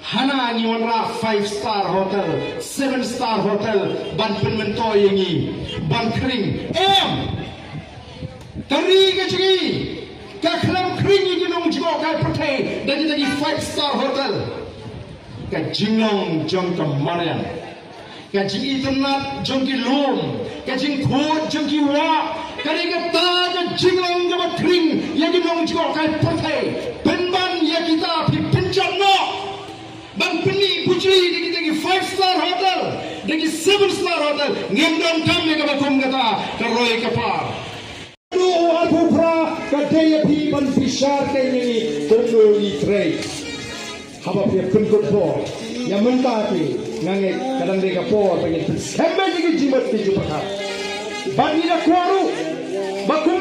Hana ni wanra 5-star hotel, 7-star hotel, ban penmento yengi, ban kering, tari ke ciri, kaklam kering ini nong jigo kai pertai, dari 5-star hotel, ka jingong jong kemarian, ka jing internet jong ki loom, ka jing khot jong ki wa, kari ka ta jingong jong kering, yang nong jigo kai pertai, penban ya kita pinjam no. Bang Peni Putri di 5-star hotel, di 7-star hotel, ngemdan kami ke bakum kata keroi kapar. Aduh alpupra kadaya pi ban pisar kini terlalu trade. Haba pia penkut por, yang mentati nganget kadang mereka por pengen sampai di jimat di jupakat. Bagi nak kuaru, bakum